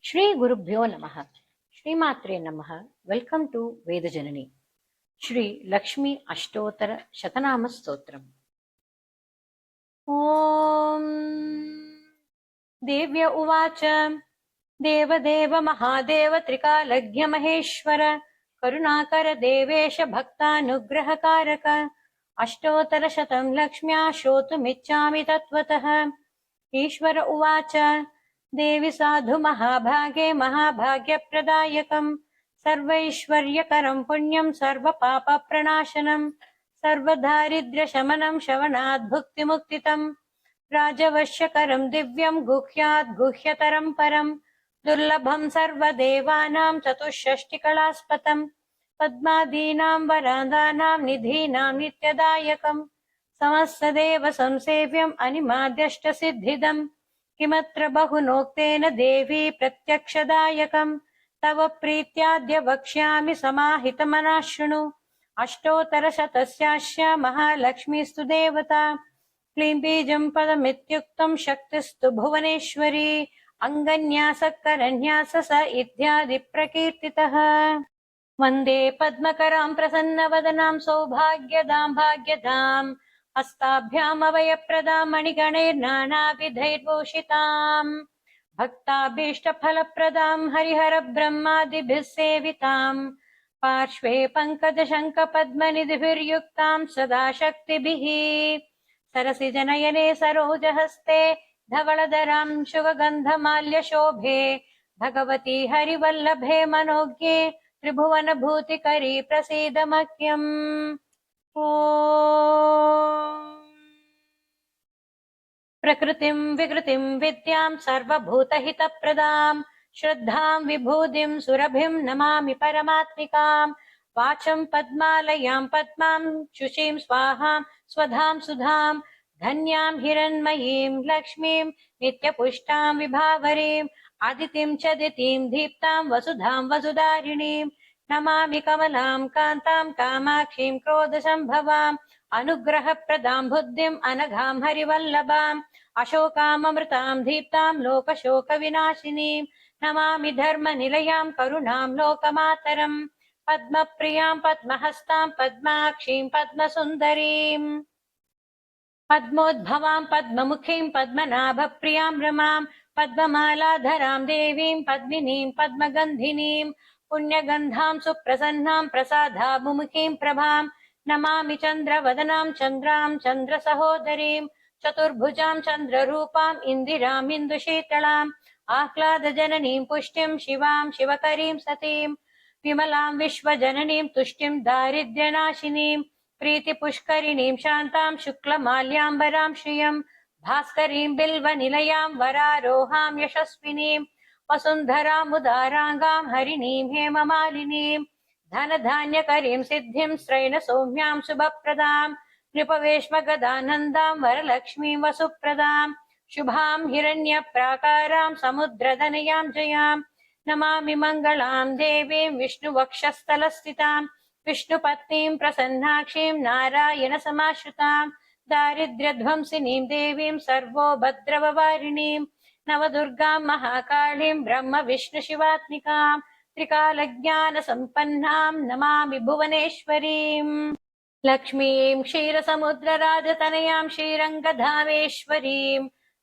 ಶ್ರೀ ಗುರುಭ್ಯೋ ನಮಃ. ಶ್ರೀಮಾತ್ರೆ ನಮಃ. Welcome to Vedajanani. ಶ್ರೀ ಲಕ್ಷ್ಮೀ ಅಷ್ಟೋತ್ತರ ಶತನಾಮ ಸ್ತೋತ್ರಂ. ಓಂ ದೇವ್ಯ ಉವಾಚ. ದೇವದೇವ ಮಹಾದೇವ ತ್ರಿಕಾಲಜ್ಞ ಮಹೇಶ್ವರ ಕರುಣಾಕರ ದೇವೇಶ ಭಕ್ತಾನುಗ್ರಹಕಾರಕ ಅಷ್ಟೋತ್ತರ ಶತಂ ಲಕ್ಷ್ಮ್ಯಾ ಶ್ರೋತುಮಿಚ್ಛಾಮಿ ತತ್ವತಃ. ಈಶ್ವರ ಉವಾಚ. ದೇವಿ ಸಾಧು ಮಹಾಭಾಗೆ ಮಹಾಭಾಗ್ಯಪ್ರದಾಯಕಂ ಸರ್ವೈಶ್ವರ್ಯಕರಂ ಪುಣ್ಯಂ ಸರ್ವಪಾಪ ಪ್ರಣಾಶನಂ ಸರ್ವದಾರಿದ್ರ್ಯಶಮನಂ ಶ್ರವಣಾದ್ ಭುಕ್ತಿಮುಕ್ತಿತಂ ರಾಜವಶ್ಯಕರಂ ದಿವ್ಯಂ ಗುಹ್ಯಾದ್ ಗುಹ್ಯತರಂ ಪರಂ ದುರ್ಲಭಂ ಸರ್ವದೇವಾನಾಂ ಚತುಷ್ಷಷ್ಟಿಕಳಾಸ್ಪದಂ ಪದ್ಮಾದೀನಾಂ ವರಾದಾನಾಂ ನಿಧೀನಾಂ ನಿತ್ಯದಾಯಕಂ ಸಮಸ್ತದೇವ ಸಂಸೇವ್ಯಂ ಅನಿಮಾದ್ಯಷ್ಟಸಿದ್ಧಿದಂ किमत्र बहुनोक्तेन देवी प्रत्यक्षदायकं तव प्रीत्याद्य वक्ष्यामि समाहितमनः शृणु. अष्टोत्तरशतस्यास्य महालक्ष्मीस्तु देवता क्लीं बीजं पदमित्युक्तं शक्तिस्तु भुवनेश्वरी अङ्गन्यासकरन्यास स इत्यादि प्रकीर्तितः. वन्दे पद्मकरां प्रसन्नवदनां सौभाग्यदां भाग्यदाम् हस्ताभ्यामवयप्रदां मणिगणैर्नानाविधैर्भूषिताम् भक्ताभीष्टफलप्रदां हरिहरब्रह्मादिभिः सेविताम् पार्श्वे पङ्कजशङ्खपद्मनिधिभिर्युक्तां सदा शक्तिभिः सरसिजनयने सरोजहस्ते धवलधरां शुभगन्धमाल्यशोभे भगवती हरिवल्लभे मनोज्ञे त्रिभुवनभूतिकरी प्रसीद मह्यम्. प्रकृतिं विकृतिं विद्यां सर्वभूतहितप्रदां श्रद्धां विभूतिं सुरभिं नमामि परमात्मिकां वाचं पद्मालयां पद्मां शुचिं स्वाहां स्वधां सुधां धन्यां हिरण्मयीं लक्ष्मीं नित्यपुष्टां विभावरीं आदितिं च दितिं दीप्तां वसुधां वसुधारिणीं नमामि कमलां कान्तां कामाक्षीं क्रोधसम्भवाम् अनुग्रहप्रदां बुद्धिम् अनघां हरिवल्लभाम् अशोकाममृतां दीप्तां लोकशोकविनाशिनीं नमामि धर्मनिलयां करुणां लोकमातरम् पद्मप्रियां पद्महस्तां पद्माक्षीं पद्मसुन्दरीम् पद्मोद्भवां पद्ममुखीं पद्मनाभप्रियां रमां पद्ममालाधरां देवीं पद्मिनीं पद्मगन्धिनीं पुण्यगन्धां सुप्रसन्नां प्रसादामुखीं प्रभां नमामि चन्द्रवदनां चन्द्रां चन्द्रसहोदरीं चतुर्भुजां चन्द्ररूपाम् इन्दिराम् इन्दुशीतलाम् आह्लादजननीं पुष्टिं शिवां शिवकरीं सतीं विमलां विश्वजननीं तुष्टिं दारिद्र्यनाशिनीं प्रीतिपुष्करिणीं शान्तां शुक्लमाल्याम्बरां श्रियं भास्करीं बिल्वनिलयां वरारोहां यशस्विनीं वसुन्धरामुदाराङ्गां हरिणीं हेममालिनीं धनधान्यकरीं सिद्धिं स्त्रैणसौम्यां शुभप्रदां नृपवेश्मगदानन्दां वरलक्ष्मीं वसुप्रदां शुभां हिरण्यप्राकारां समुद्रदनयां जयां नमामि मङ्गलां देवीं विष्णुवक्षस्थलस्थितां विष्णुपत्नीं प्रसन्नाक्षीं नारायणसमाश्रितां दारिद्र्यध्वंसिनीं देवीं सर्वोपद्रववारिणीं नवदुर्गां महाकालीं ब्रह्म विष्णुशिवात्मिकां त्रिकालज्ञानसम्पन्नां नमामि भुवनेश्वरीं लक्ष्मीं क्षीरसमुद्रराजतनयां श्रीरङ्गधामेश्वरीं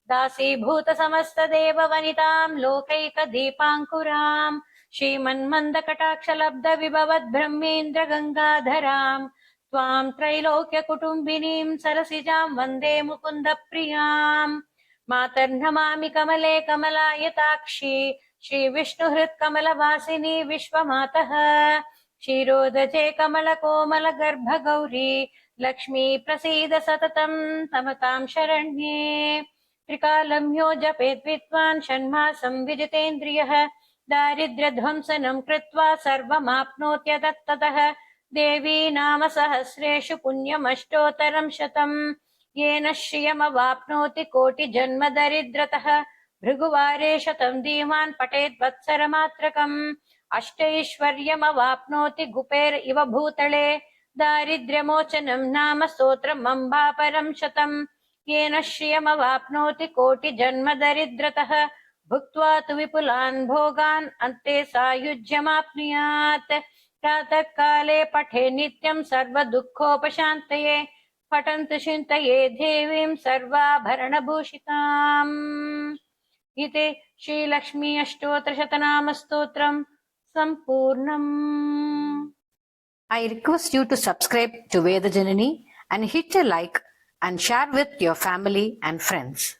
दासीभूतसमस्तदेववनितां लोकैकदीपाङ्कुरां श्रीमन्मन्दकटाक्षलब्धविभवद्ब्रह्मेन्द्रगङ्गाधरां त्वां त्रैलोक्यकुटुम्बिनीं सरसिजां वन्दे मुकुन्दप्रियाम् मातर्नमामि कमले कमलायताक्षी श्रीविष्णुहृत्कमलवासिनी विश्वमातः क्षीरोदजे कमलकोमलगर्भगौरी लक्ष्मी प्रसीद सततं तमतां शरण्ये त्रिकालं यो जपेत् विद्वान् षण्मासं विजितेन्द्रियः दारिद्र्यध्वंसनं कृत्वा सर्वमाप्नोत्यतः देवी नाम सहस्रेषु पुण्यमष्टोत्तरं शतम् येन श्रियमवाप्नोति कोटिजन्म दरिद्रतः भृगुवारे शतं धीमान् पठेत् वत्सरमात्रकम् अष्टैश्वर्यमवाप्नोति कुपेर इव भूतले दारिद्र्यमोचनं नाम स्तोत्रम् अम्बापरं शतम् येन श्रियमवाप्नोति कोटिजन्म दरिद्रतः भुक्त्वा तु विपुलान् भोगान् अन्ते सायुज्यमाप्नुयात् प्रातः काले पठे नित्यं सर्वदुःखोपशान्तये पठन्तु चिन्तये देवीं सर्वाभरणभूषिताम् इति श्रीलक्ष्मी अष्टोत्तरशतनामस्तोत्रम् सम्पूर्णम्. I request you to subscribe to Veda Janani and hit a like and share with your family and friends.